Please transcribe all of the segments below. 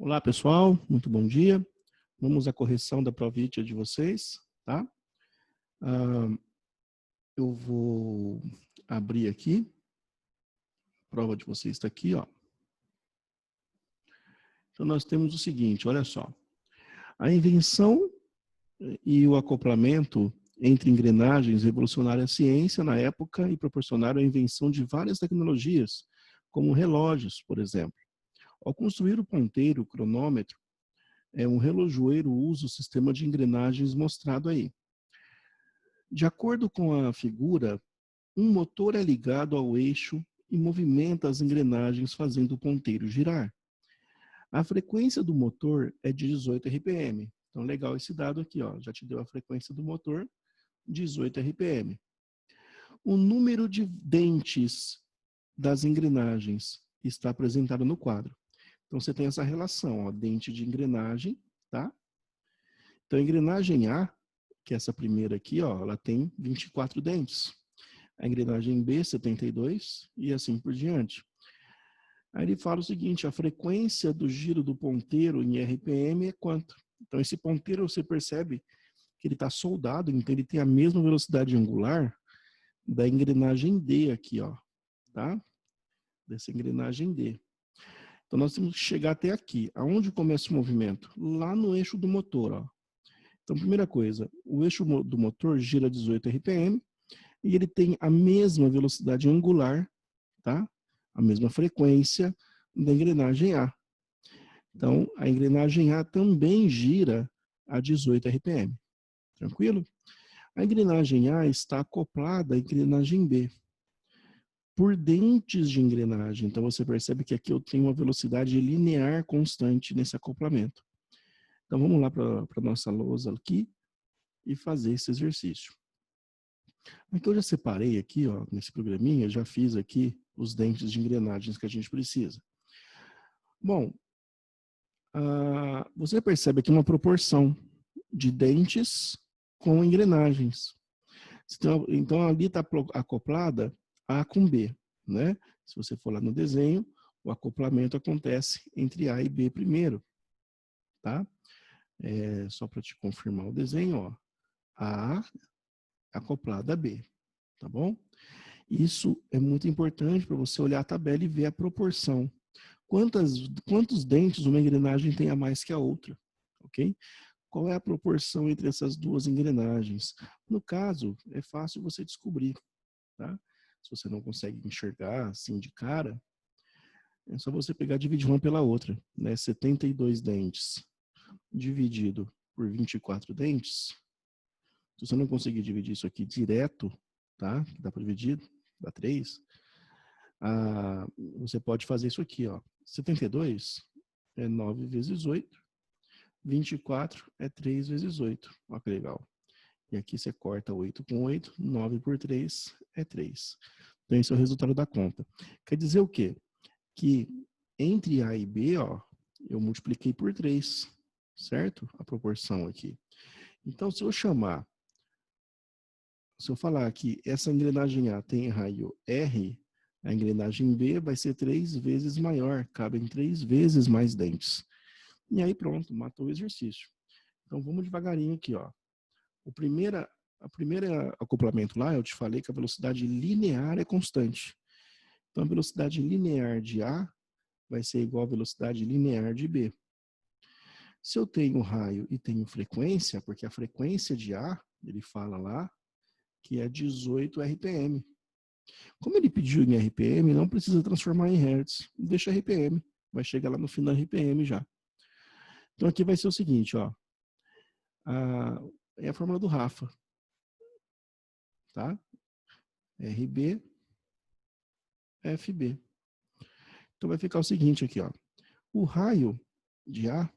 Olá, pessoal. Muito bom dia. Vamos à correção da provítia de vocês, tá? Eu vou abrir aqui. A prova de vocês está aqui, ó. Então, nós temos o seguinte, olha só. A invenção e o acoplamento entre engrenagens revolucionaram a ciência na época e proporcionaram a invenção de várias tecnologias, como relógios, por exemplo. Ao construir o ponteiro, o cronômetro, um relojoeiro usa o sistema de engrenagens mostrado aí. De acordo com a figura, um motor é ligado ao eixo e movimenta as engrenagens fazendo o ponteiro girar. A frequência do motor é de 18 RPM. Então, legal esse dado aqui, ó. Já te deu a frequência do motor, 18 RPM. O número de dentes das engrenagens está apresentado no quadro. Então, você tem essa relação, ó, dente de engrenagem, tá? Então, a engrenagem A, que é essa primeira aqui, ó, ela tem 24 dentes. A engrenagem B, 72, e assim por diante. Aí ele fala o seguinte, a frequência do giro do ponteiro em RPM é quanto? Então, esse ponteiro, você percebe que ele está soldado, então ele tem a mesma velocidade angular da engrenagem D aqui, ó, tá? Dessa engrenagem D. Então, nós temos que chegar até aqui. Aonde começa o movimento? Lá no eixo do motor, ó. Então, primeira coisa, o eixo do motor gira 18 RPM e ele tem a mesma velocidade angular, tá? A mesma frequência da engrenagem A. Então, a engrenagem A também gira a 18 RPM. Tranquilo? A engrenagem A está acoplada à engrenagem B por dentes de engrenagem. Então, você percebe que aqui eu tenho uma velocidade linear constante nesse acoplamento. Então, vamos lá para a nossa lousa aqui e fazer esse exercício. Aqui eu já separei aqui, ó, nesse programinha, eu já fiz aqui os dentes de engrenagens que a gente precisa. Bom, você percebe aqui uma proporção de dentes com engrenagens. Então, ali está acoplada A com B, né? Se você for lá no desenho, o acoplamento acontece entre A e B primeiro, tá? Só para te confirmar o desenho, ó. A acoplada a B, tá bom? Isso é muito importante para você olhar a tabela e ver a proporção. Quantos dentes uma engrenagem tem a mais que a outra, ok? Qual é a proporção entre essas duas engrenagens? No caso, é fácil você descobrir, tá? Se você não consegue enxergar assim de cara, é só você pegar e dividir uma pela outra, né? 72 dentes dividido por 24 dentes. Se você não conseguir dividir isso aqui direto, tá? Dá para dividir, dá 3. Você pode fazer isso aqui, ó. 72 é 9 vezes 8. 24 é 3 vezes 8. Olha que legal. E aqui você corta 8 com 8. 9 por 3 é 3. Então, esse é o resultado da conta. Quer dizer o quê? Que entre A e B, ó, eu multipliquei por 3, certo? A proporção aqui. Então, se eu falar que essa engrenagem A tem raio R, a engrenagem B vai ser 3 vezes maior, cabem 3 vezes mais dentes. E aí pronto, matou o exercício. Então vamos devagarinho aqui, ó. A primeira acoplamento lá, eu te falei que a velocidade linear é constante. Então a velocidade linear de A vai ser igual à velocidade linear de B. Se eu tenho raio e tenho frequência, porque a frequência de A, ele fala lá, que é 18 RPM. Como ele pediu em RPM, não precisa transformar em Hertz. Deixa RPM. Vai chegar lá no fim da RPM já. Então aqui vai ser o seguinte, ó. É a fórmula do Rafa. Tá? RB, FB. Então vai ficar o seguinte aqui, ó. O raio de A,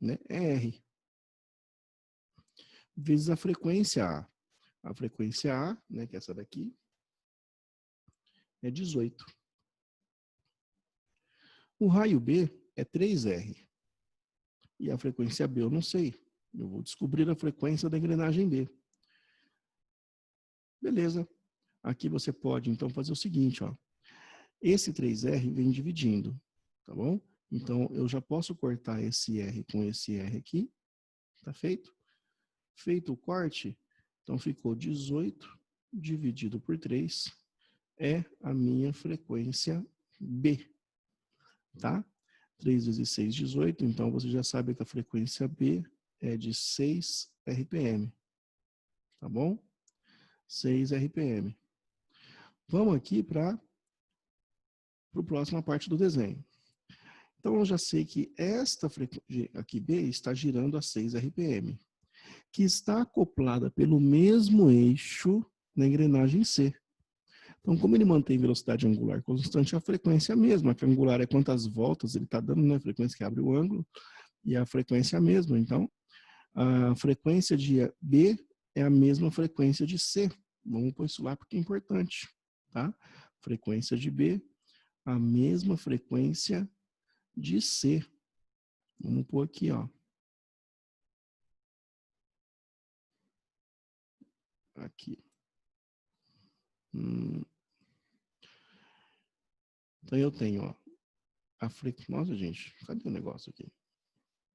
né, é R. Vezes a frequência A. A frequência A, né, que é essa daqui, é 18. O raio B é 3R. E a frequência B eu não sei. Eu vou descobrir a frequência da engrenagem B. Beleza. Aqui você pode, então, fazer o seguinte, ó. Esse 3R vem dividindo, tá bom? Então, eu já posso cortar esse R com esse R aqui. Tá feito? Feito o corte, então ficou 18 dividido por 3 é a minha frequência B, tá? 3 vezes 6, 18, então você já sabe que a frequência B é de 6 RPM, tá bom? 6 RPM. Vamos aqui para a próxima parte do desenho. Então, eu já sei que esta frequência aqui B está girando a 6 RPM, que está acoplada pelo mesmo eixo na engrenagem C. Então, como ele mantém velocidade angular constante, a frequência é a mesma. A angular é quantas voltas ele está dando, né? A frequência que abre o ângulo, e a frequência é a mesma. Então, a frequência de B é a mesma frequência de C. Vamos pôr isso lá porque é importante, tá? Frequência de B, a mesma frequência de C. Vamos pôr aqui, ó. Aqui. Então eu tenho, ó, a frequência. Nossa, gente, cadê o negócio aqui?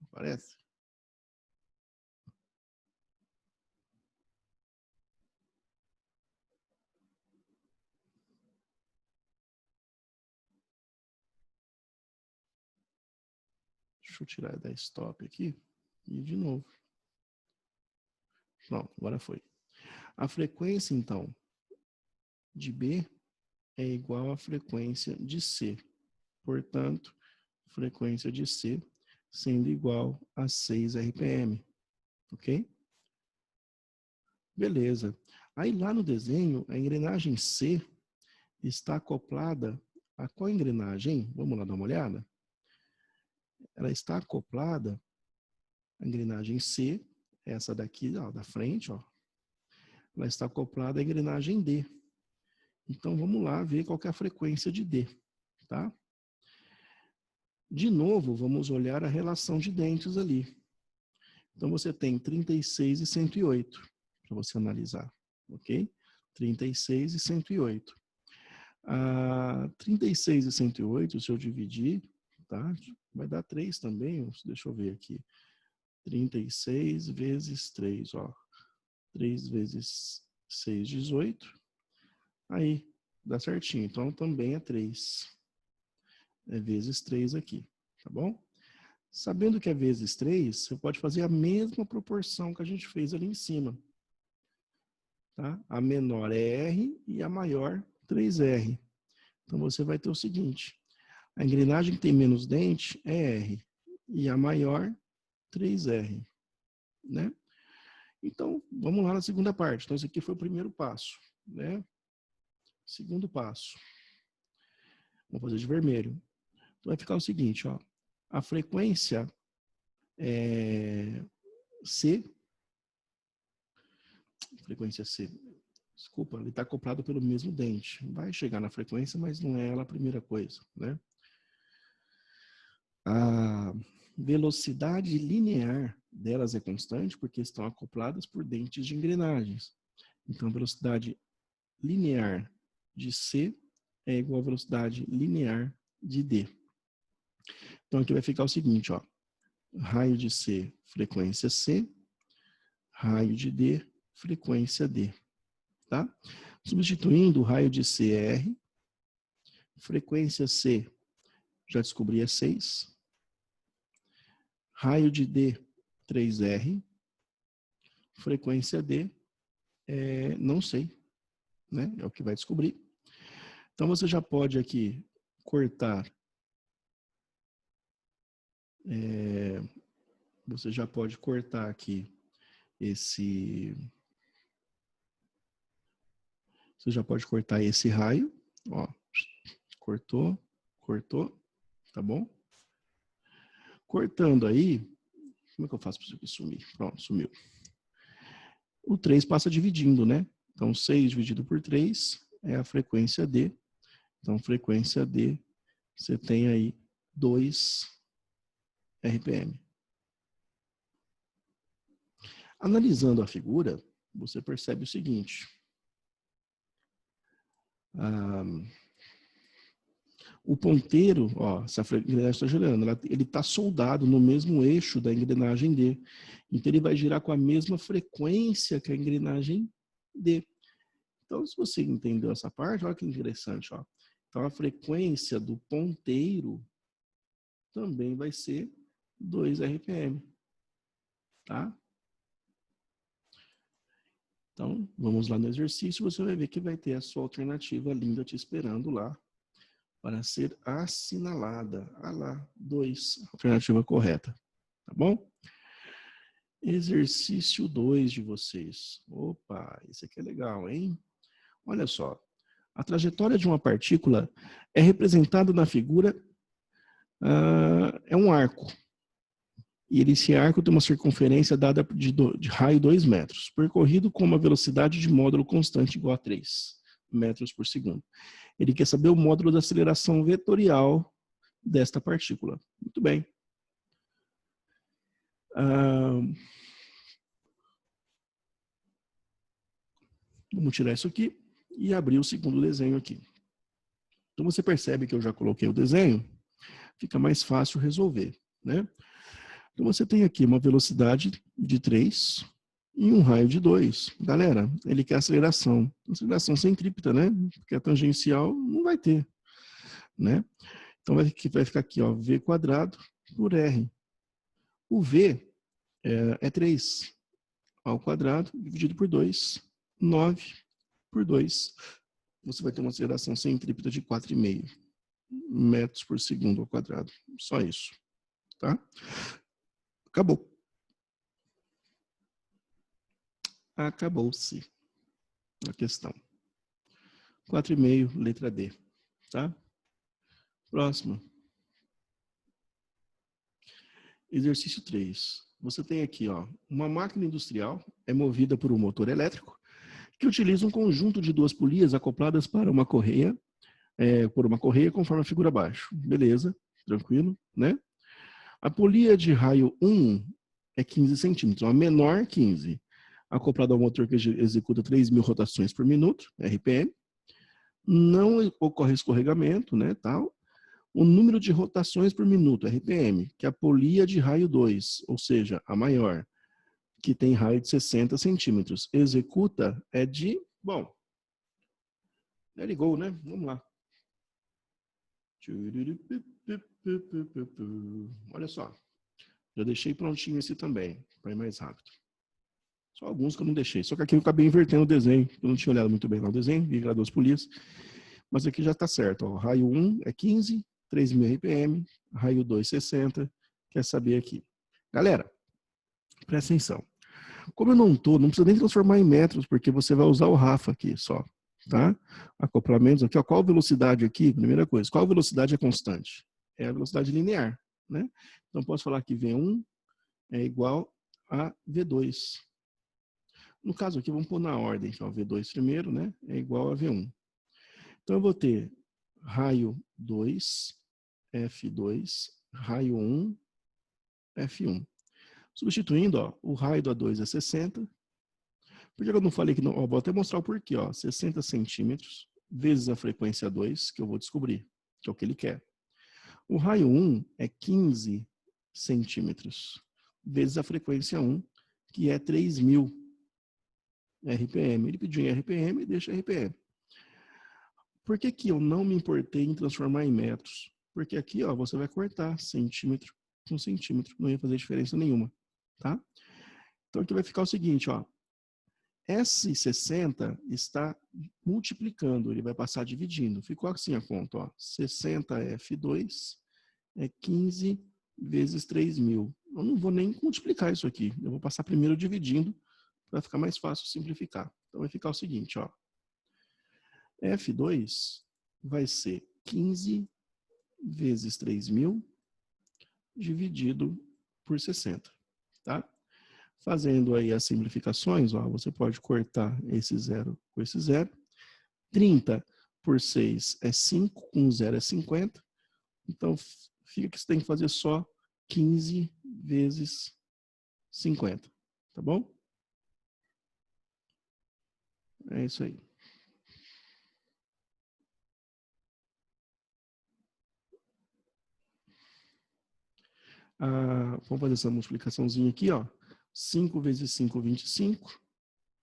Aparece? Deixa eu tirar da stop aqui e de novo. Pronto, agora foi. A frequência, então, de B é igual à frequência de C. Portanto, frequência de C sendo igual a 6 RPM. Ok? Beleza. Aí lá no desenho, a engrenagem C está acoplada a qual engrenagem? Vamos lá dar uma olhada? Ela está acoplada, a engrenagem C, essa daqui, ó, da frente, ó, ela está acoplada à engrenagem D. Então, vamos lá ver qual que é a frequência de D, tá? De novo, vamos olhar a relação de dentes ali. Então, você tem 36 e 108 para você analisar, ok? 36 e 108. 36 e 108, se eu dividir, tá? Vai dar 3 também, deixa eu ver aqui. 36 vezes 3, ó. 3 vezes 6, 18. Aí, dá certinho. Então, também é 3. É vezes 3 aqui, tá bom? Sabendo que é vezes 3, você pode fazer a mesma proporção que a gente fez ali em cima. Tá? A menor é R e a maior 3R. Então, você vai ter o seguinte. A engrenagem que tem menos dente é R. E a maior, 3R. Né? Então, vamos lá na segunda parte. Então, esse aqui foi o primeiro passo. Né? Segundo passo. Vamos fazer de vermelho. Então, vai ficar o seguinte, ó. A frequência C, frequência C, desculpa, ele está acoplado pelo mesmo dente. Vai chegar na frequência, mas não é ela a primeira coisa, né? A velocidade linear delas é constante porque estão acopladas por dentes de engrenagens. Então, a velocidade linear de C é igual à velocidade linear de D. Então, aqui vai ficar o seguinte, ó. Raio de C, frequência C. Raio de D, frequência D. Tá? Substituindo o raio de C é R. Frequência C, já descobri, é 6. Raio de D, 3R. Frequência D, não sei. Né? É o que vai descobrir. Então, você já pode aqui cortar. Você já pode cortar aqui esse... Você já pode cortar esse raio. Ó, cortou, cortou, tá bom? Cortando aí, como é que eu faço para isso aqui sumir? Pronto, sumiu. O 3 passa dividindo, né? Então, 6 dividido por 3 é a frequência D. Então, frequência D, você tem aí 2 RPM. Analisando a figura, você percebe o seguinte. O ponteiro, ó, se a engrenagem está girando, ele está soldado no mesmo eixo da engrenagem D. Então, ele vai girar com a mesma frequência que a engrenagem D. Então, se você entendeu essa parte, olha que interessante, ó. Então, a frequência do ponteiro também vai ser 2 RPM, tá? Então, vamos lá no exercício, você vai ver que vai ter a sua alternativa linda te esperando lá para ser assinalada. Ah lá, 2, alternativa correta, tá bom? Exercício 2 de vocês. Opa, esse aqui é legal, hein? Olha só, a trajetória de uma partícula é representada na figura, é um arco. E esse arco tem uma circunferência dada de raio 2 metros, percorrido com uma velocidade de módulo constante igual a 3 metros por segundo. Ele quer saber o módulo da aceleração vetorial desta partícula. Muito bem. Vamos tirar isso aqui e abrir o segundo desenho aqui. Então você percebe que eu já coloquei o desenho, fica mais fácil resolver, né? Então você tem aqui uma velocidade de 3 e um raio de 2. Galera, ele quer aceleração. Aceleração centrípeta, né? Porque a tangencial não vai ter, né? Então vai ficar aqui, ó, V quadrado por R. O V é 3 ao quadrado dividido por 2, 9 por 2. Você vai ter uma aceleração centrípeta de 4,5 metros por segundo ao quadrado. Só isso, tá? Acabou. Acabou-se a questão. 4,5, letra D, tá? Próximo. Exercício 3. Você tem aqui, ó, uma máquina industrial é movida por um motor elétrico que utiliza um conjunto de 2 polias acopladas para uma correia, por uma correia conforme a figura abaixo. Beleza, tranquilo, né? A polia de raio 1 é 15 centímetros, a menor 15, acoplada ao motor que executa 3.000 rotações por minuto, RPM. Não ocorre escorregamento, né, tal. O número de rotações por minuto, RPM, que é a polia de raio 2, ou seja, a maior, que tem raio de 60 centímetros, executa é de, bom, let it go, né? Vamos lá. Olha só, já deixei prontinho esse também, para ir mais rápido. Só alguns que eu não deixei, só que aqui eu acabei invertendo o desenho, eu não tinha olhado muito bem lá o desenho, vi que era 2 polias, mas aqui já está certo, ó. Raio 1 é 15, 3.000 RPM, raio 2, 60, quer saber aqui. Galera, presta atenção. Como eu não precisa nem transformar em metros, porque você vai usar o Rafa aqui só, tá? Acoplamentos aqui, ó, qual velocidade aqui? Primeira coisa, qual velocidade é constante? É a velocidade linear, né? Então, posso falar que V1 é igual a V2. No caso aqui, vamos pôr na ordem, ó, V2 primeiro, né? É igual a V1. Então, eu vou ter raio 2, F2, raio 1, F1. Substituindo, ó, o raio da 2 é 60. Por que eu não falei que não? Ó, vou até mostrar o porquê. Ó, 60 centímetros vezes a frequência 2, que eu vou descobrir, que é o que ele quer. O raio 1 é 15 centímetros vezes a frequência 1, que é 3.000 RPM. Ele pediu em RPM e deixa RPM. Por que que eu não me importei em transformar em metros? Porque aqui, ó, você vai cortar centímetro com centímetro, não ia fazer diferença nenhuma, tá? Então aqui vai ficar o seguinte, ó, S60 está multiplicando, ele vai passar dividindo. Ficou assim a conta, ó, 60F2 é 15 vezes 3.000. Eu não vou nem multiplicar isso aqui, eu vou passar primeiro dividindo, para ficar mais fácil simplificar. Então vai ficar o seguinte, ó, F2 vai ser 15 vezes 3.000 dividido por 60, tá? Fazendo aí as simplificações, ó, você pode cortar esse zero com esse zero. 30 por 6 é 5, com 0 é 50. Então, fica que você tem que fazer só 15 vezes 50, tá bom? É isso aí. Vamos fazer essa multiplicaçãozinha aqui, ó. 5 vezes 5, 25.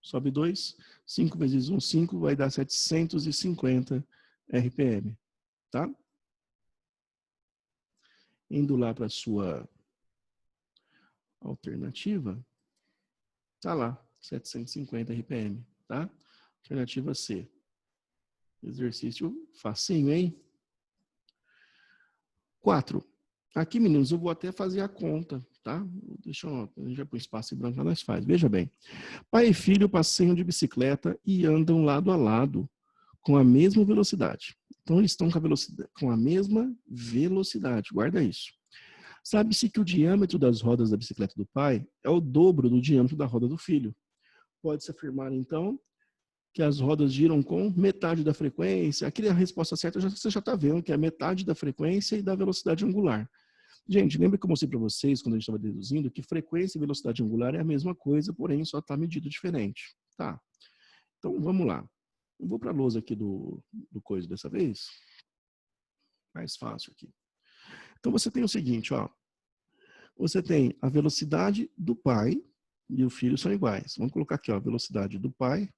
Sobe 2. 5 vezes 1, 5. Vai dar 750 RPM. Tá? Indo lá para a sua alternativa, tá lá, 750 RPM, tá? Alternativa C. Exercício facinho, hein? 4. Aqui, meninos, eu vou até fazer a conta, tá? Deixa eu já põe espaço em branco, nós faz. Veja bem. Pai e filho passeiam de bicicleta e andam lado a lado com a mesma velocidade. Então, eles estão com a mesma velocidade. Guarda isso. Sabe-se que o diâmetro das rodas da bicicleta do pai é o dobro do diâmetro da roda do filho. Pode-se afirmar, então, que as rodas giram com metade da frequência. Aqui a resposta certa você já está vendo, que é metade da frequência e da velocidade angular. Gente, lembra que eu mostrei para vocês, quando a gente estava deduzindo, que frequência e velocidade angular é a mesma coisa, porém só está medido diferente. Tá. Então, vamos lá. Eu vou para a lousa aqui do coisa dessa vez. Mais fácil aqui. Então, você tem o seguinte, ó. Você tem a velocidade do pai e o filho são iguais. Vamos colocar aqui, ó. A velocidade do pai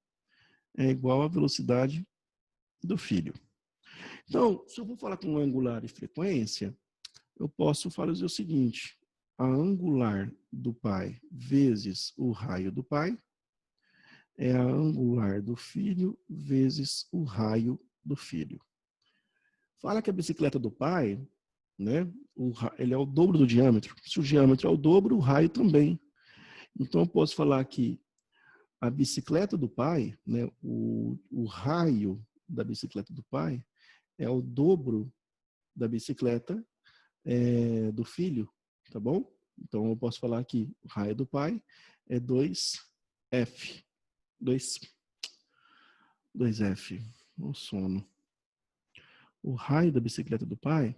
é igual à velocidade do filho. Então, se eu vou falar com angular e frequência, eu posso fazer o seguinte. A angular do pai vezes o raio do pai é a angular do filho vezes o raio do filho. Fala que a bicicleta do pai, né, ele é o dobro do diâmetro. Se o diâmetro é o dobro, o raio também. Então, eu posso falar que a bicicleta do pai, né, o raio da bicicleta do pai é o dobro da bicicleta do filho, tá bom? Então, eu posso falar que o raio do pai é 2F. 2F, o sono. O raio da bicicleta do pai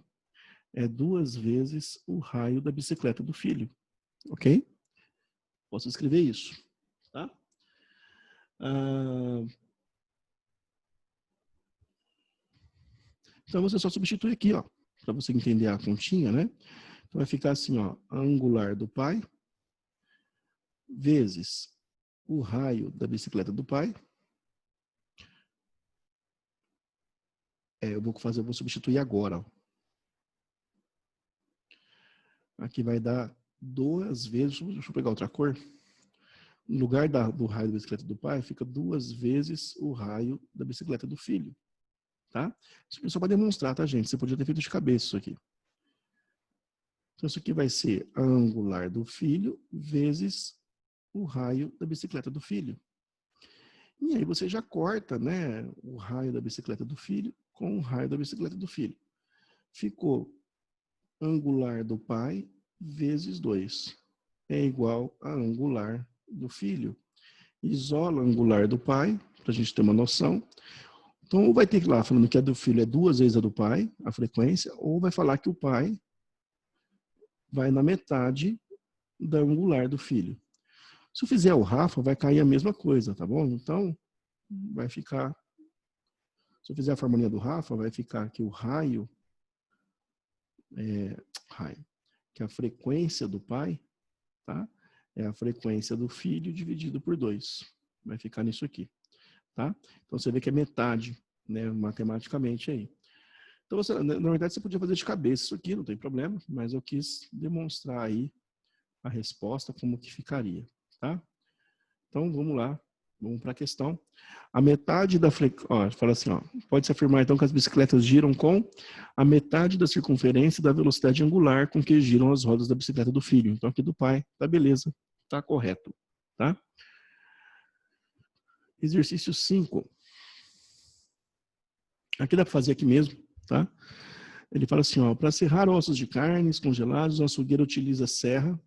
é 2 vezes o raio da bicicleta do filho. Ok? Posso escrever isso. Tá? Então, você só substitui aqui, ó, para você entender a continha, né? Então, vai ficar assim, ó, a angular do pai vezes o raio da bicicleta do pai. Eu vou substituir agora, ó. Aqui vai dar 2 vezes, deixa eu pegar outra cor. No lugar do raio da bicicleta do pai, fica 2 vezes o raio da bicicleta do filho. Tá? Isso só para demonstrar, tá, gente? Você podia ter feito de cabeça isso aqui. Então, isso aqui vai ser a angular do filho vezes o raio da bicicleta do filho. E aí você já corta, né, o raio da bicicleta do filho com o raio da bicicleta do filho. Ficou angular do pai vezes 2. É igual a angular do filho. Isola a angular do pai, para a gente ter uma noção. Então, ou vai ter que ir lá falando que a do filho é 2 vezes a do pai, a frequência, ou vai falar que o pai vai na metade da angular do filho. Se eu fizer o Rafa, vai cair a mesma coisa, tá bom? Então, vai ficar... Se eu fizer a formulinha do Rafa, vai ficar que o raio, que a frequência do pai, tá? É a frequência do filho dividido por 2. Vai ficar nisso aqui, tá? Então, você vê que é metade, né, matematicamente aí. Então, na verdade, você podia fazer de cabeça isso aqui, não tem problema, mas eu quis demonstrar aí a resposta, como que ficaria, tá? Então, vamos lá, vamos para a questão. A metade da frequência, fala assim, ó, pode-se afirmar então que as bicicletas giram com a metade da circunferência da velocidade angular com que giram as rodas da bicicleta do filho. Então, aqui do pai, tá beleza, tá correto, tá? Exercício 5. Aqui dá para fazer aqui mesmo, tá? Ele fala assim, ó, para serrar ossos de carnes congelados, o açougueiro utiliza serra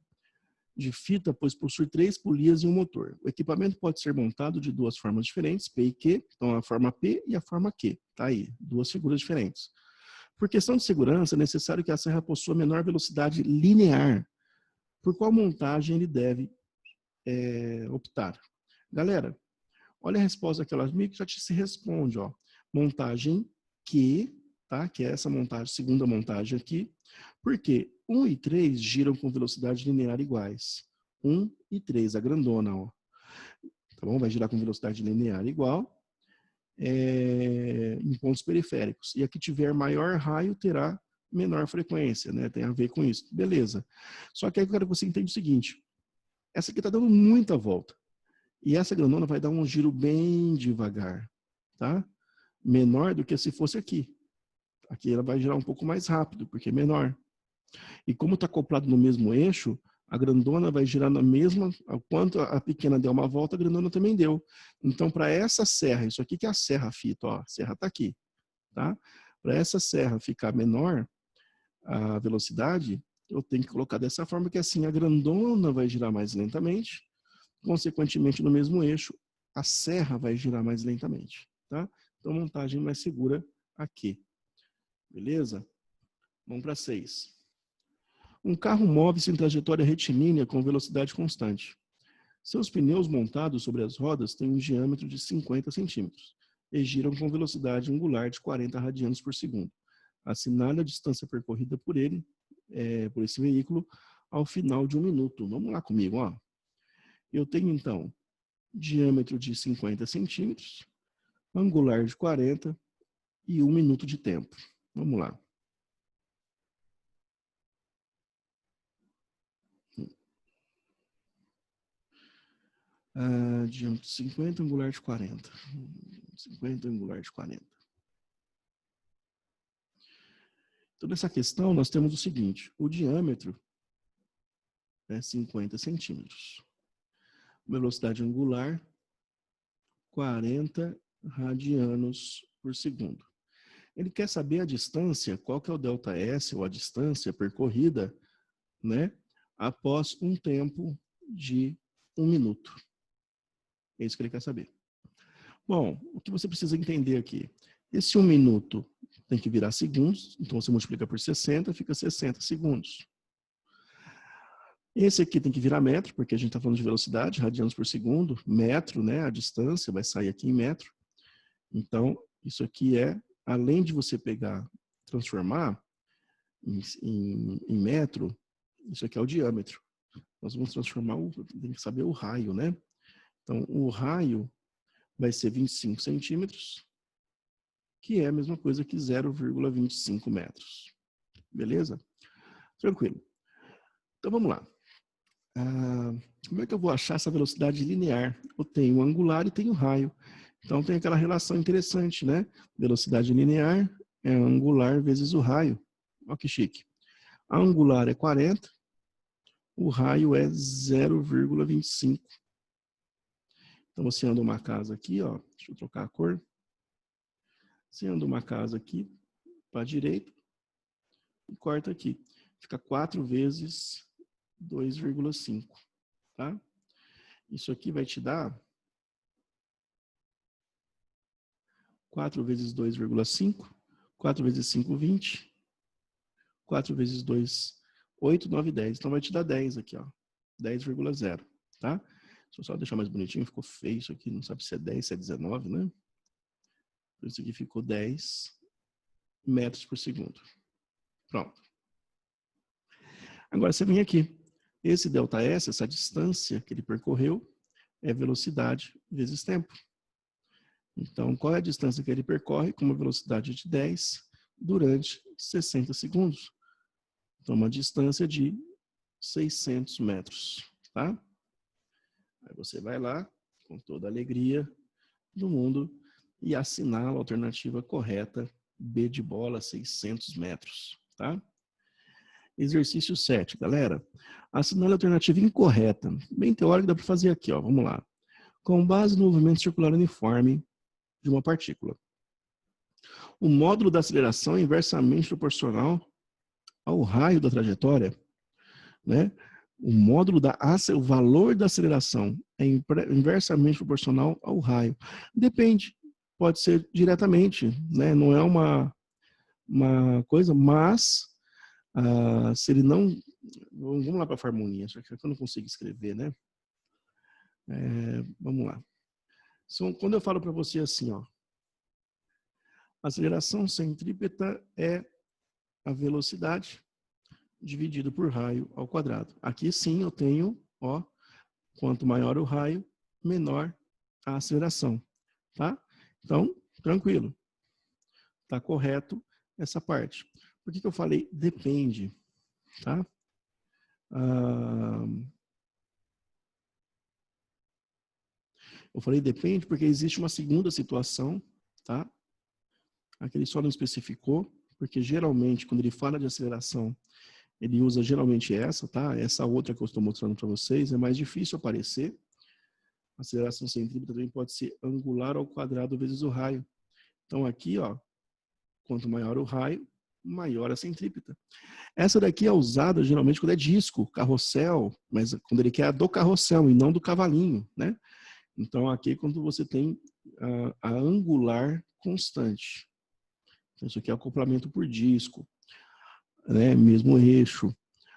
de fita, pois possui 3 polias e um motor. O equipamento pode ser montado de 2 formas diferentes, P e Q, então a forma P e a forma Q, tá aí, 2 figuras diferentes. Por questão de segurança, é necessário que a serra possua menor velocidade linear. Por qual montagem ele deve optar? Galera, olha a resposta aqui, ela meio que já se responde, ó. Montagem Q, tá? Que é essa montagem, segunda montagem aqui. Por quê? 1 e 3 giram com velocidade linear iguais. 1 e 3, a grandona, ó. Tá bom? Vai girar com velocidade linear igual em pontos periféricos. E a que tiver maior raio terá menor frequência, né? Tem a ver com isso. Beleza. Só que aí eu quero que você entenda o seguinte. Essa aqui está dando muita volta. E essa grandona vai dar um giro bem devagar, tá? Menor do que se fosse aqui. Aqui ela vai girar um pouco mais rápido, porque é menor. E como está acoplado no mesmo eixo, a grandona vai girar na mesma, quanto a pequena deu uma volta, a grandona também deu. Então, para essa serra, isso aqui que é a serra fita, ó, a serra está aqui, tá? Para essa serra ficar menor, a velocidade, eu tenho que colocar dessa forma, que assim a grandona vai girar mais lentamente, consequentemente no mesmo eixo, a serra vai girar mais lentamente, tá? Então, montagem mais segura aqui. Beleza? Vamos para 6. Um carro move-se em trajetória retilínea com velocidade constante. Seus pneus montados sobre as rodas têm um diâmetro de 50 centímetros e giram com velocidade angular de 40 radianos por segundo. Assinale a distância percorrida por ele, por esse veículo, ao final de 1 minuto. Vamos lá comigo, ó. Eu tenho, então, diâmetro de 50 centímetros, angular de 40 e 1 minuto de tempo. Vamos lá. Diâmetro de 50, angular de 40. 50, angular de 40. Então, nessa questão, nós temos o seguinte. O diâmetro é 50 centímetros. Velocidade angular, 40 radianos por segundo. Ele quer saber a distância, qual que é o ΔS, ou a distância percorrida, né, após um tempo de 1 minuto. É isso que ele quer saber. Bom, o que você precisa entender aqui? Esse 1 minuto tem que virar segundos, então você multiplica por 60, fica 60 segundos. Esse aqui tem que virar metro, porque a gente está falando de velocidade, radianos por segundo, metro, né, a distância vai sair aqui em metro. Então, isso aqui é, além de você pegar, transformar em metro, isso aqui é o diâmetro. Nós vamos transformar, tem que saber o raio, né? Então, o raio vai ser 25 centímetros, que é a mesma coisa que 0,25 metros. Beleza? Tranquilo. Então, vamos lá. Como é que eu vou achar essa velocidade linear? Eu tenho angular e tenho raio. Então, tem aquela relação interessante, né? Velocidade linear é angular vezes o raio. Olha que chique. A angular é 40, o raio é 0,25. Então, você anda uma casa aqui, ó. Deixa eu trocar a cor. Você anda uma casa aqui para a direita e corta aqui. Fica 4 vezes 2,5, tá? Isso aqui vai te dar 4 vezes 2,5, 4 vezes 5, 20, 4 vezes 2, 8, 9, 10. Então vai te dar 10 aqui, ó. 10,0, tá? Deixa eu só deixar mais bonitinho, ficou feio isso aqui, não sabe se é 10, se é 19, né? Então isso aqui ficou 10 metros por segundo. Pronto. Agora você vem aqui. Esse ΔS, essa distância que ele percorreu, é velocidade vezes tempo. Então, qual é a distância que ele percorre com uma velocidade de 10 durante 60 segundos? Então, uma distância de 600 metros, tá? Aí você vai lá, com toda a alegria do mundo, e assinala a alternativa correta, B de bola, 600 metros, tá? Exercício 7, galera. Assinale a alternativa incorreta. Bem teórico, dá para fazer aqui, ó. Vamos lá. Com base no movimento circular uniforme de uma partícula. O módulo da aceleração é inversamente proporcional ao raio da trajetória, né? O valor da aceleração é inversamente proporcional ao raio. Depende, pode ser diretamente, né? Não é uma coisa, mas se ele não... Vamos lá para a formulinha, só que eu não consigo escrever, né? Vamos lá. Quando eu falo para você assim, ó, a aceleração centrípeta é a velocidade dividido por raio ao quadrado. Aqui sim eu tenho, ó, quanto maior o raio, menor a aceleração, tá? Então, tranquilo. Tá correto essa parte. Por que eu falei depende, tá? Eu falei depende porque existe uma segunda situação, tá? Aqui ele só não especificou, porque geralmente quando ele fala de aceleração, ele usa geralmente essa, tá? Essa outra que eu estou mostrando para vocês é mais difícil aparecer. A aceleração centrípeta também pode ser angular ao quadrado vezes o raio. Então aqui, ó, quanto maior o raio, maior a centrípeta. Essa daqui é usada geralmente quando é disco, carrossel, mas quando ele quer a do carrossel e não do cavalinho, né? Então aqui quando você tem a angular constante. Então, isso aqui é acoplamento por disco, né? Mesmo eixo.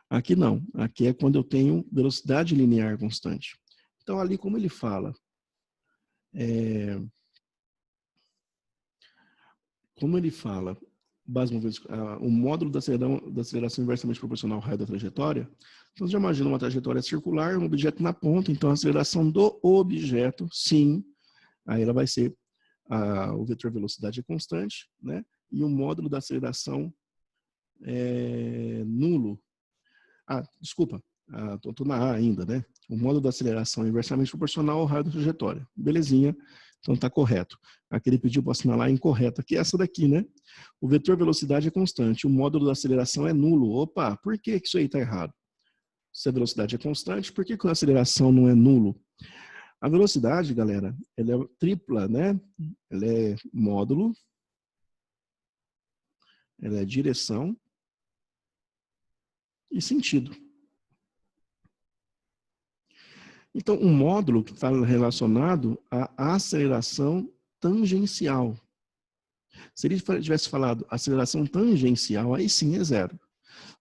Aqui não, aqui é quando eu tenho velocidade linear constante. Então ali como ele fala, o módulo da aceleração inversamente proporcional ao raio da trajetória, então você já imagina uma trajetória circular, um objeto na ponta, então a aceleração do objeto, sim, aí ela vai ser, o vetor velocidade é constante, né? E o módulo da aceleração é nulo. Desculpa, estou na A ainda, né? O módulo da aceleração é inversamente proporcional ao raio da trajetória. Belezinha, então está correto. Aqui ele pediu para assinalar incorreto, aqui é essa daqui, né? O vetor velocidade é constante, o módulo da aceleração é nulo. Opa, por que isso aí está errado? Se a velocidade é constante, por que a aceleração não é nulo? A velocidade, galera, ela é tripla, né? Ela é módulo, ela é direção e sentido. Então, um módulo que está relacionado à aceleração tangencial. Se ele tivesse falado aceleração tangencial, aí sim é zero.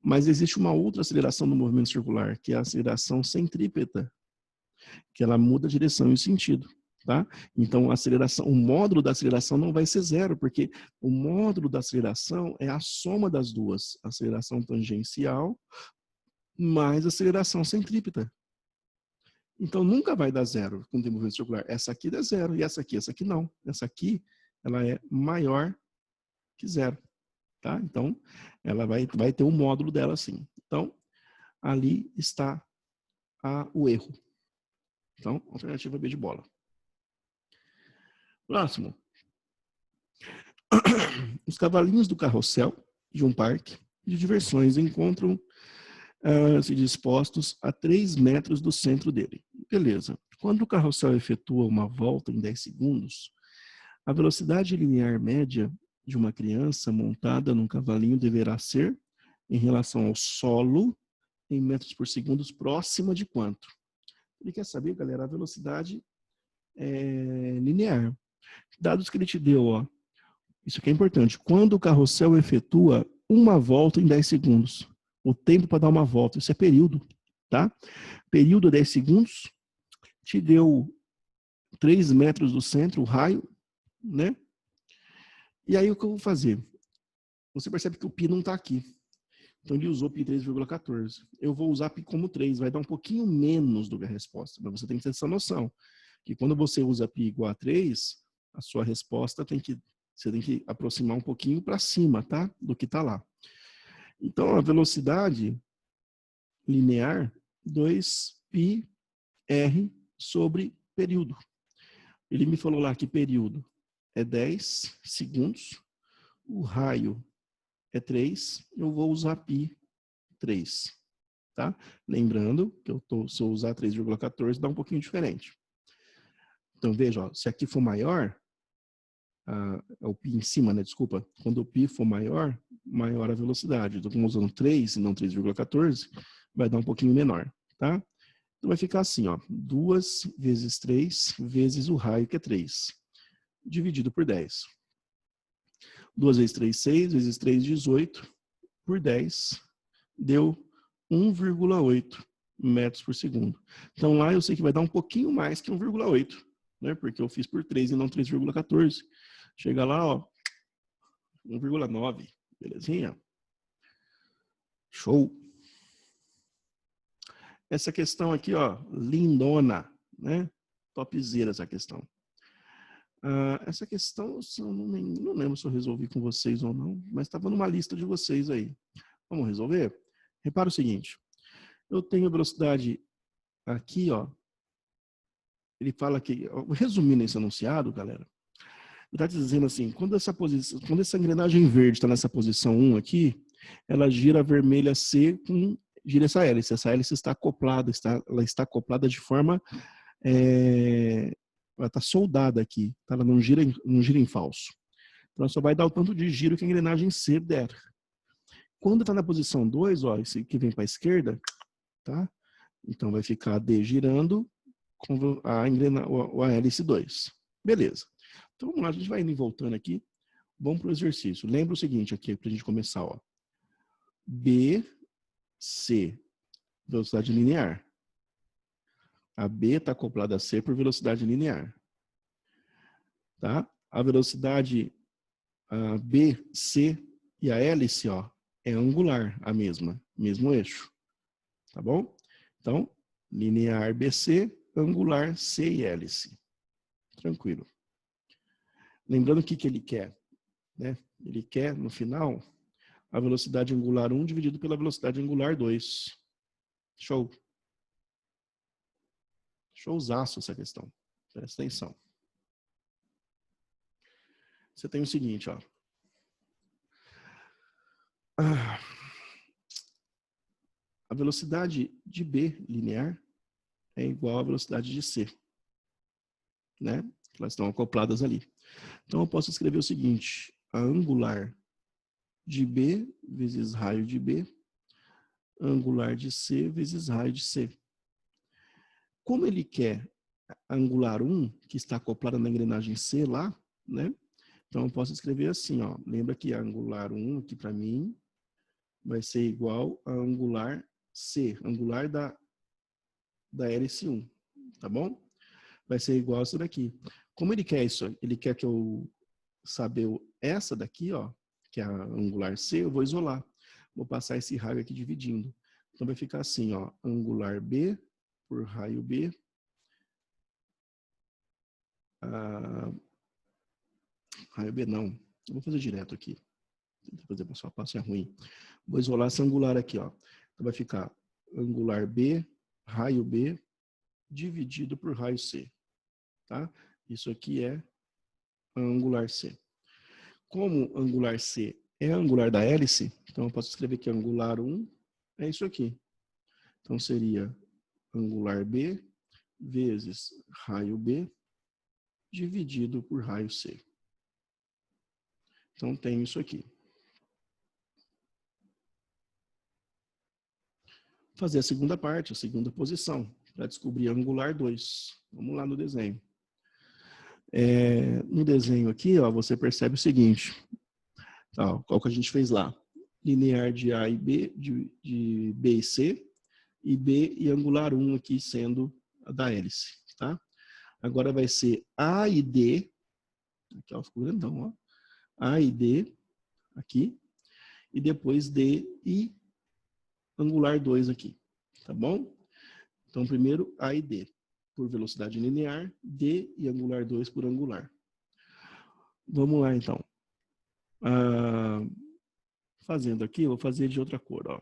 Mas existe uma outra aceleração do movimento circular, que é a aceleração centrípeta, que ela muda a direção e o sentido. Tá? Então, a aceleração, o módulo da aceleração não vai ser zero, porque o módulo da aceleração é a soma das duas, a aceleração tangencial mais a aceleração centrípeta. Então, nunca vai dar zero quando tem movimento circular. Essa aqui dá zero, e essa aqui não. Essa aqui, ela é maior que zero. Tá? Então, ela vai ter um módulo dela sim. Então, ali está o erro. Então, alternativa B de bola. Próximo. Os cavalinhos do carrossel de um parque de diversões encontram-se dispostos a 3 metros do centro dele. Beleza. Quando o carrossel efetua uma volta em 10 segundos, a velocidade linear média de uma criança montada num cavalinho deverá ser, em relação ao solo, em metros por segundo, próxima de quanto? Ele quer saber, galera, a velocidade linear. Dados que ele te deu, ó. Isso aqui é importante. Quando o carrossel efetua uma volta em 10 segundos, o tempo para dar uma volta, isso é período, tá? Período 10 segundos, te deu 3 metros do centro, o raio, né? E aí o que eu vou fazer? Você percebe que o π não está aqui. Então ele usou π 3,14. Eu vou usar π como 3, vai dar um pouquinho menos do que a resposta, mas você tem que ter essa noção, que quando você usa π igual a 3, a sua resposta você tem que aproximar um pouquinho para cima, tá? Do que está lá. Então a velocidade linear, 2πr sobre período. Ele me falou lá que período é 10 segundos, o raio é 3, eu vou usar π 3, tá? Lembrando que se eu usar 3,14 dá um pouquinho diferente. Então veja, ó, se aqui for maior, o π em cima, né? Desculpa. Quando o π for maior, maior a velocidade. Então, como usando 3 e não 3,14, vai dar um pouquinho menor, tá? Então vai ficar assim, ó, 2 vezes 3 vezes o raio, que é 3, dividido por 10. 2 vezes 3, 6, vezes 3, 18, por 10, deu 1,8 metros por segundo. Então lá eu sei que vai dar um pouquinho mais que 1,8, né? Porque eu fiz por 3 e não 3,14. Chega lá, ó, 1,9, belezinha? Show! Essa questão aqui, ó, lindona, né? Topzera essa questão. Essa questão, eu não lembro se eu resolvi com vocês ou não, mas estava numa lista de vocês aí. Vamos resolver? Repara o seguinte. Eu tenho velocidade aqui, ó. Ele fala que, resumindo esse enunciado, galera, ele está dizendo assim, quando essa engrenagem verde está nessa posição 1 aqui, ela gira a vermelha C gira essa hélice. Essa hélice está acoplada, ela está acoplada de forma... ela está soldada aqui, tá? Ela não gira em falso. Então, ela só vai dar o tanto de giro que a engrenagem C der. Quando está na posição 2, ó, esse que vem para a esquerda, tá? Então, vai ficar D girando com a hélice 2. Beleza. Então, vamos lá, a gente vai indo e voltando aqui. Vamos para o exercício. Lembra o seguinte aqui, para a gente começar, ó. B, C, velocidade linear. A B está acoplada a C por velocidade linear. Tá? A velocidade B, C e a hélice, ó, é angular, a mesmo eixo. Tá bom? Então, linear BC, angular C e hélice. Tranquilo. Lembrando o que ele quer, né? Ele quer, no final, a velocidade angular 1 dividido pela velocidade angular 2. Show. Showzaço essa questão. Presta atenção. Você tem o seguinte, ó. A velocidade de B linear é igual à velocidade de C, né? Elas estão acopladas ali. Então, eu posso escrever o seguinte, a angular de B vezes raio de B, angular de C vezes raio de C. Como ele quer a angular 1, que está acoplada na engrenagem C lá, né? Então, eu posso escrever assim, ó. Lembra que a angular 1 aqui para mim vai ser igual a angular C, angular da hélice 1, tá bom? Vai ser igual a essa daqui. Como ele quer isso? Ele quer que eu saber essa daqui, ó, que é a angular C, eu vou isolar. Vou passar esse raio aqui dividindo. Então vai ficar assim, ó, angular B por raio B. Raio B não. Eu vou fazer direto aqui. Tentar fazer passo a passo, é ruim. Vou isolar essa angular aqui, ó. Então vai ficar angular B, raio B, dividido por raio C. Tá? Isso aqui é angular C. Como angular C é angular da hélice, então eu posso escrever que angular 1 é isso aqui. Então seria angular B vezes raio B dividido por raio C. Então tem isso aqui. Fazer a segunda parte, a segunda posição, para descobrir angular 2. Vamos lá no desenho. No desenho aqui, ó, você percebe o seguinte. Tá, qual que a gente fez lá? Linear de A e B, de B e C, e B e angular 1 aqui sendo a da hélice, tá? Agora vai ser A e D, aqui ó, ficou grandão, ó. A e D, aqui, e depois D e angular 2 aqui, tá bom? Então, primeiro A e D, por velocidade linear, D e angular 2 por angular. Vamos lá, então. Fazendo aqui, eu vou fazer de outra cor, ó.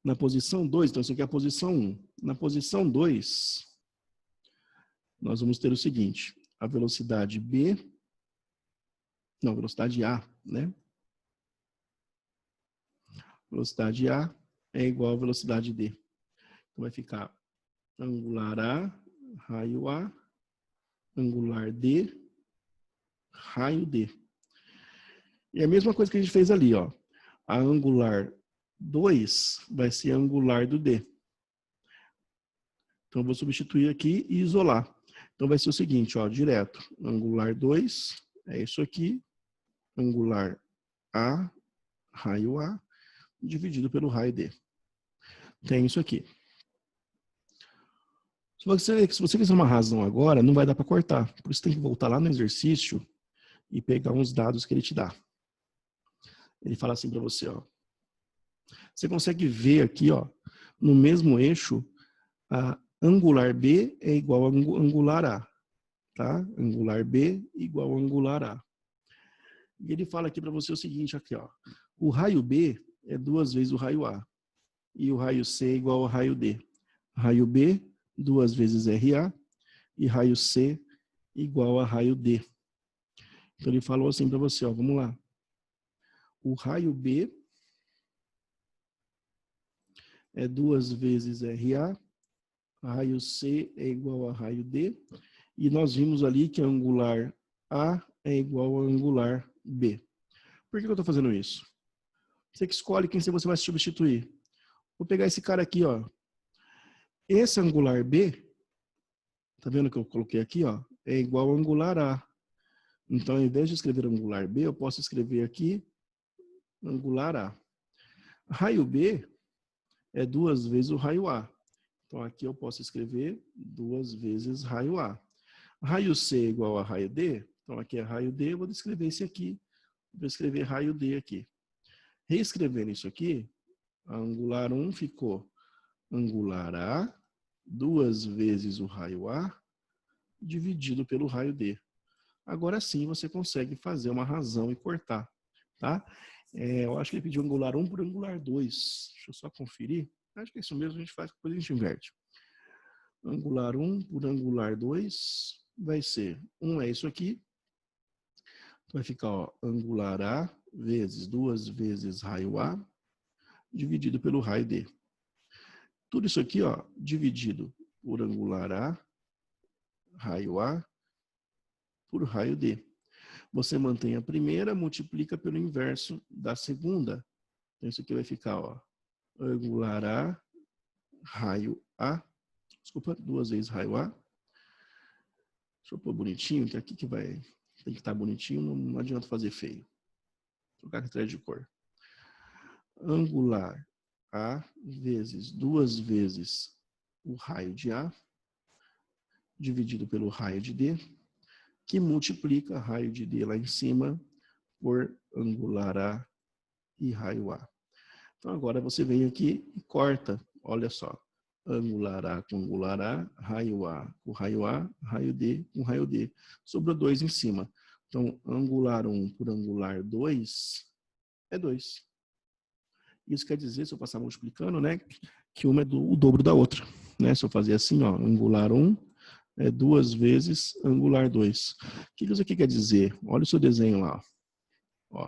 Na posição 2, então isso aqui é a posição 1. Na posição 2, nós vamos ter o seguinte, a velocidade B, não, velocidade A, né? Velocidade A é igual à velocidade D. Então vai ficar angular A, raio A, angular D, raio D. E a mesma coisa que a gente fez ali, ó. A angular 2 vai ser a angular do D. Então eu vou substituir aqui e isolar. Então vai ser o seguinte, ó, direto. Angular 2 é isso aqui. Angular A, raio A, dividido pelo raio D. Tem isso aqui. Se você fizer uma razão agora, não vai dar para cortar. Por isso tem que voltar lá no exercício e pegar uns dados que ele te dá. Ele fala assim para você, ó. Você consegue ver aqui, ó, no mesmo eixo, a angular B é igual a angular A, tá? Angular B igual a angular A. E ele fala aqui para você o seguinte, aqui, ó. O raio B é 2 vezes o raio A. E o raio C é igual ao raio D. Raio B, 2 vezes RA. E raio C igual a raio D. Então ele falou assim para você, ó, vamos lá. O raio B é 2 vezes RA. Raio C é igual a raio D. E nós vimos ali que a angular A é igual a angular B. Por que eu estou fazendo isso? Você que escolhe quem você vai substituir. Vou pegar esse cara aqui, ó. Esse angular B, tá vendo que eu coloquei aqui, ó? É igual a angular A. Então, ao invés de escrever angular B, eu posso escrever aqui angular A. Raio B é 2 vezes o raio A. Então, aqui eu posso escrever 2 vezes raio A. Raio C é igual a raio D. Então, aqui é raio D, eu vou escrever esse aqui. Vou escrever raio D aqui. Reescrevendo isso aqui, a angular 1 ficou angular A, 2 vezes o raio A, dividido pelo raio D. Agora sim você consegue fazer uma razão e cortar, tá? Eu acho que ele pediu angular 1 por angular 2. Deixa eu só conferir. Acho que é isso mesmo, a gente faz, depois a gente inverte. Angular 1 por angular 2 vai ser, 1 é isso aqui. Vai ficar, ó, angular A vezes 2 vezes raio A, dividido pelo raio D. Tudo isso aqui, ó, dividido por angular A, raio A, por raio D. Você mantém a primeira, multiplica pelo inverso da segunda. Então, isso aqui vai ficar, ó, angular A, raio A, desculpa, 2 vezes raio A. Deixa eu pôr bonitinho, que aqui que vai, tem que estar bonitinho, não adianta fazer feio. Vou trocar critério de cor. Angular A vezes 2 vezes o raio de A, dividido pelo raio de D, que multiplica raio de D lá em cima por angular A e raio A. Então agora você vem aqui e corta, olha só, angular A com angular A, raio A com raio A, raio D com raio D. Sobrou 2 em cima. Então angular 1 por angular 2 é 2. Isso quer dizer, se eu passar multiplicando, né, que uma é o dobro da outra. Né? Se eu fazer assim, ó, angular 1 é 2 vezes angular 2. O que isso aqui quer dizer? Olha o seu desenho lá. Ó.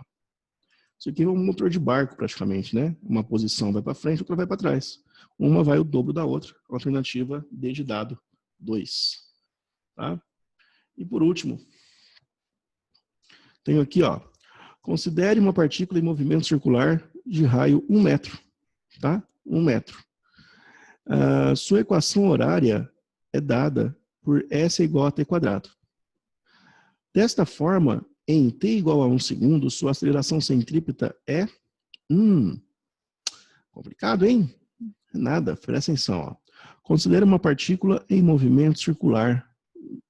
Isso aqui é um motor de barco, praticamente, né? Uma posição vai para frente, outra vai para trás. Uma vai o dobro da outra. Alternativa D de dado 2. Tá? E por último, tenho aqui, ó. Considere uma partícula em movimento circular de raio 1 metro. Tá? 1 metro. A sua equação horária é dada por S igual a T quadrado. Desta forma, em T igual a 1 segundo, sua aceleração centrípeta é... complicado, hein? Nada, presta atenção. Ó. Considere uma partícula em movimento circular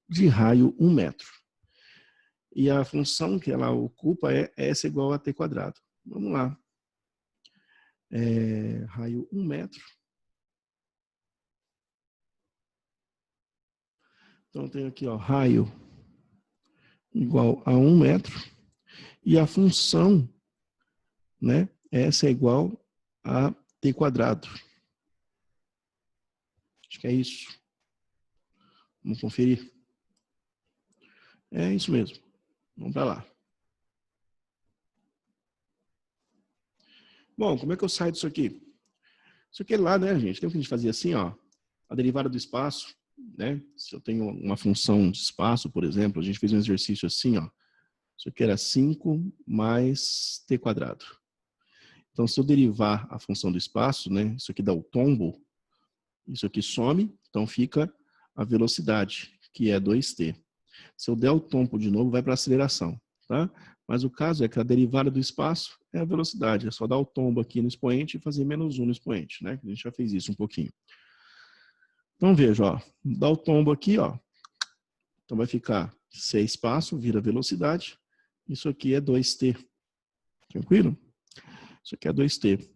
de raio 1 metro. E a função que ela ocupa é S igual a T quadrado. Vamos lá. Raio 1 metro. Então, eu tenho aqui, ó, raio igual a 1 metro. E a função, né, S é igual a T quadrado. Acho que é isso. Vamos conferir. É isso mesmo. Vamos para lá. Bom, como é que eu saio disso aqui? Isso aqui é lá, né, gente? Tem o que a gente fazia assim, ó. A derivada do espaço, né? Se eu tenho uma função de espaço, por exemplo, a gente fez um exercício assim, ó. Isso aqui era 5 mais t quadrado. Então, se eu derivar a função do espaço, né? Isso aqui dá o tombo. Isso aqui some, então fica a velocidade, que é 2t. Se eu der o tombo de novo, vai para a aceleração, tá? Mas o caso é que a derivada do espaço é a velocidade. É só dar o tombo aqui no expoente e fazer menos 1 no expoente, né? A gente já fez isso um pouquinho. Então veja, ó, dá o tombo aqui, ó. Então vai ficar c espaço, vira velocidade. Isso aqui é 2t. Tranquilo? Isso aqui é 2t.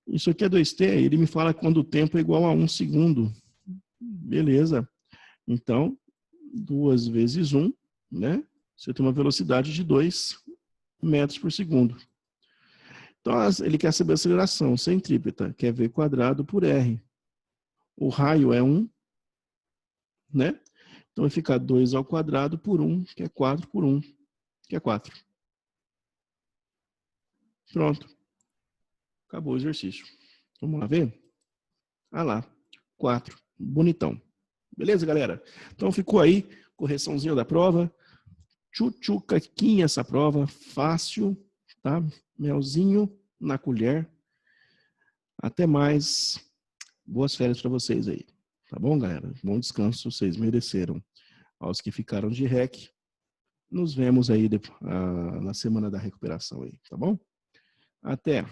Isso aqui é 2t, ele me fala quando o tempo é igual a 1 segundo. Beleza. Então, 2 vezes 1, né? Você tem uma velocidade de 2 metros por segundo. Então, ele quer saber a aceleração centrípeta, que é v quadrado por r. O raio é 1, né? Então, vai ficar 2 ao quadrado por 1, que é 4 por 1, que é 4. Pronto. Acabou o exercício. Vamos lá ver? Ah lá, 4. Bonitão. Beleza, galera? Então, ficou aí, correçãozinha da prova. Tchutchucaquinha essa prova, fácil, tá? Melzinho na colher. Até mais. Boas férias para vocês aí. Tá bom, galera? Bom descanso, vocês mereceram. Aos que ficaram de rec, nos vemos aí na semana da recuperação aí, tá bom? Até.